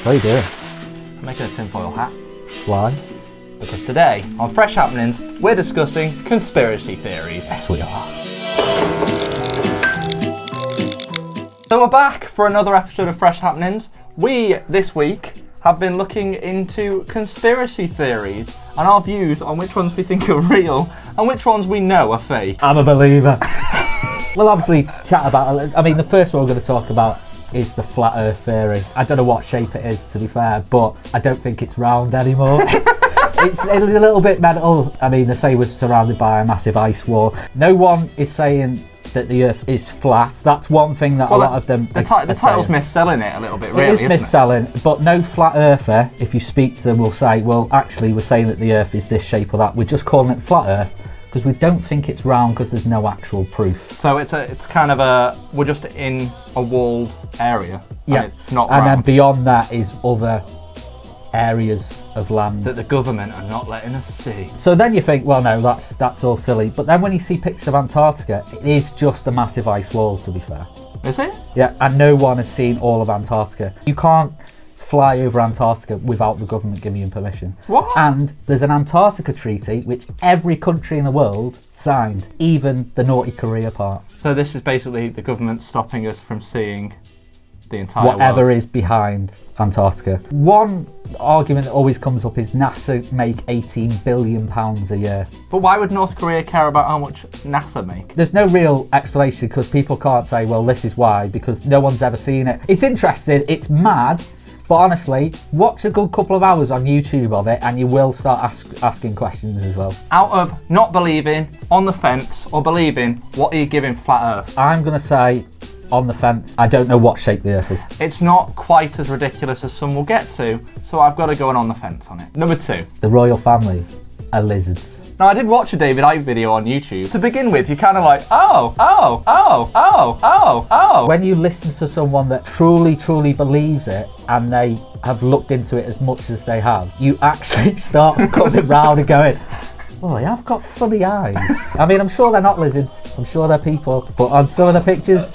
What are you doing? I'm making a tinfoil hat. Why? Because today, on Fresh Happenings, we're discussing conspiracy theories. Yes, we are. So we're back for another episode of Fresh Happenings. We, this week, have been looking into conspiracy theories and our views on which ones we think are real and which ones we know are fake. I'm a believer. We'll obviously chat about, I mean, the first one we're going to talk about is the flat earth theory. I don't know what shape it is, to be fair, but I don't think it's round anymore. It's a little bit mental. I mean, they say we're surrounded by a massive ice wall. No one is saying that the earth is flat. That's one thing that a lot of them the title's mis-selling it a little bit, really. It is mis-selling, but no flat earther, if you speak to them, will say, well, actually, we're saying that the earth is this shape or that. We're just calling it flat earth because we don't think it's round because there's no actual proof. So it's kind of we're just in a walled area. Yeah, and it's not and round. then beyond that is other areas of land that the government are not letting us see. So then you think, well, no, that's all silly. But then when you see pictures of Antarctica, it is just a massive ice wall, to be fair. Is it? Yeah, and no one has seen all of Antarctica. You can't fly over Antarctica without the government giving you permission. What? And there's an Antarctica treaty which every country in the world signed, even the naughty Korea part. So this is basically the government stopping us from seeing the entire whatever world. is behind Antarctica. One argument that always comes up is NASA make £18 billion a year. But why would North Korea care about how much NASA make? There's no real explanation because people can't say, well, this is why, because no one's ever seen it. It's interesting, it's mad, but honestly, watch a good couple of hours on YouTube of it and you will start asking questions as well. Out of not believing, on the fence, or believing, what are you giving Flat Earth? I'm going to say on the fence. I don't know what shape the earth is. It's not quite as ridiculous as some will get to, so I've got to go on the fence on it. Number 2. The royal family are lizards. Now, I did watch a David Icke video on YouTube. To begin with, you're kind of like, oh. When you listen to someone that truly believes it and they have looked into it as much as they have, you actually start coming round and going, well, they have got funny eyes. I mean, I'm sure they're not lizards. I'm sure they're people. But on some of the pictures,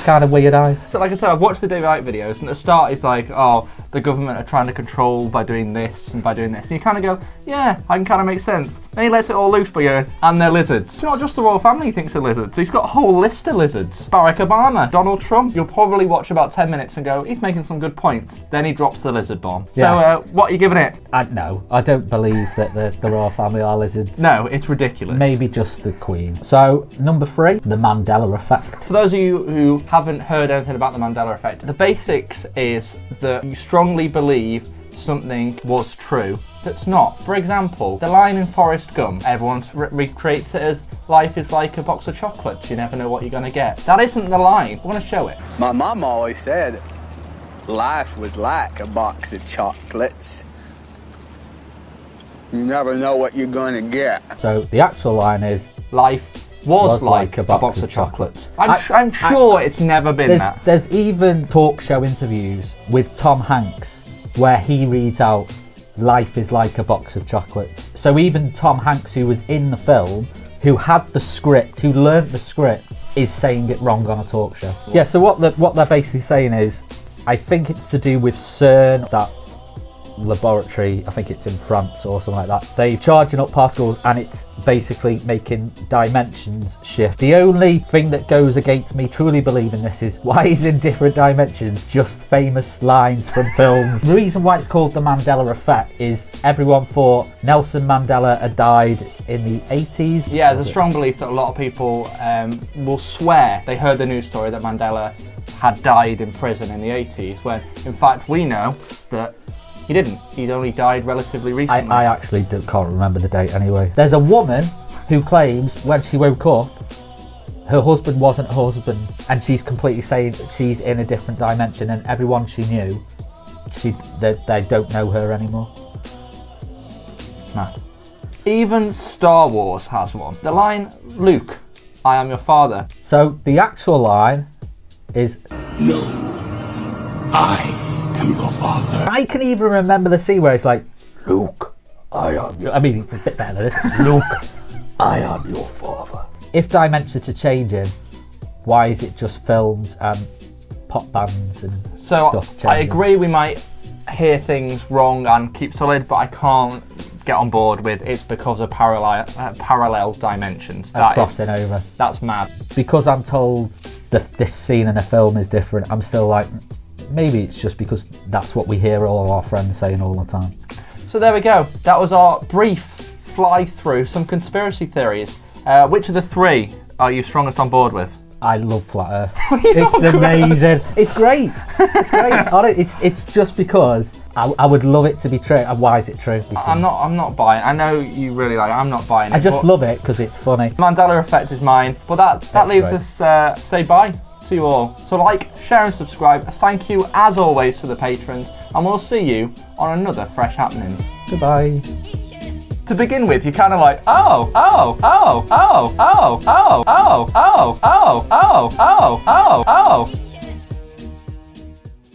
kind of weird eyes. So like I said, I've watched the David Icke videos, and at the start it's like, oh, the government are trying to control by doing this and by doing this. And you kind of go, yeah, I can kind of make sense. Then he lets it all loose by going, and they're lizards. It's not just the royal family he thinks they're lizards. He's got a whole list of lizards. Barack Obama, Donald Trump. You'll probably watch about 10 minutes and go, he's making some good points. Then he drops the lizard bomb. Yeah. So what are you giving it? No, I don't believe that the royal family are lizards. No, it's ridiculous. Maybe just the Queen. So, number 3, the Mandela effect. For those of you who haven't heard anything about the Mandela effect, the basics is that you strongly believe something was true that's not. For example, the line in Forrest Gump, everyone recreates it as life is like a box of chocolates, you never know what you're going to get. That isn't the line. I want to show it. My mom always said life was like a box of chocolates. You never know what you're going to get. So, the actual line is, life was like a box of chocolates. I'm sure it's never been that. There's even talk show interviews with Tom Hanks where he reads out, life is like a box of chocolates. So even Tom Hanks, who was in the film, who had the script, who learnt the script, is saying it wrong on a talk show. Yeah, so what they're basically saying is, I think it's to do with CERN, that laboratory, I think it's in France or something like that. They're charging up particles and it's basically making dimensions shift. The only thing that goes against me truly believing this is why is in different dimensions just famous lines from films. The reason why it's called the Mandela effect is everyone thought Nelson Mandela had died in the 80s. Yeah, there's a strong belief that a lot of people will swear they heard the news story that Mandela had died in prison in the 80s, when in fact we know that he didn't. He'd only died relatively recently. I actually can't remember the date anyway. There's a woman who claims when she woke up, her husband wasn't her husband, and she's completely saying that she's in a different dimension, and everyone she knew, they don't know her anymore. No. Even Star Wars has one. The line, Luke, I am your father. So the actual line is, no, I am your father. I can even remember the scene where it's like, Luke, I am your... I mean, it's a bit better than this. Luke, I am your father. If dimensions are changing, why is it just films and pop bands and So stuff. I changing. agree we might hear things wrong and keep solid, but I can't get on board with it's because of parallel dimensions. That is, Crossing over. that's mad. Because I'm told that this scene in a film is different, I'm still like, maybe it's just because that's what we hear all of our friends saying all the time. So there we go. That was our brief fly through some conspiracy theories. Which of the three are you strongest on board with? I love Flat Earth. It's amazing. It's great. It's great. It's just because I would love it to be true. And why is it true? I'm not buying. I know you really like it. I'm not buying it. I just but love it because it's funny. Mandela effect is mine. But that That's leaves great. us say bye to you all. So like, share and subscribe. Thank you as always for the patrons. And we'll see you on another Fresh Happenings. Goodbye. To begin with, you're kind of like, oh.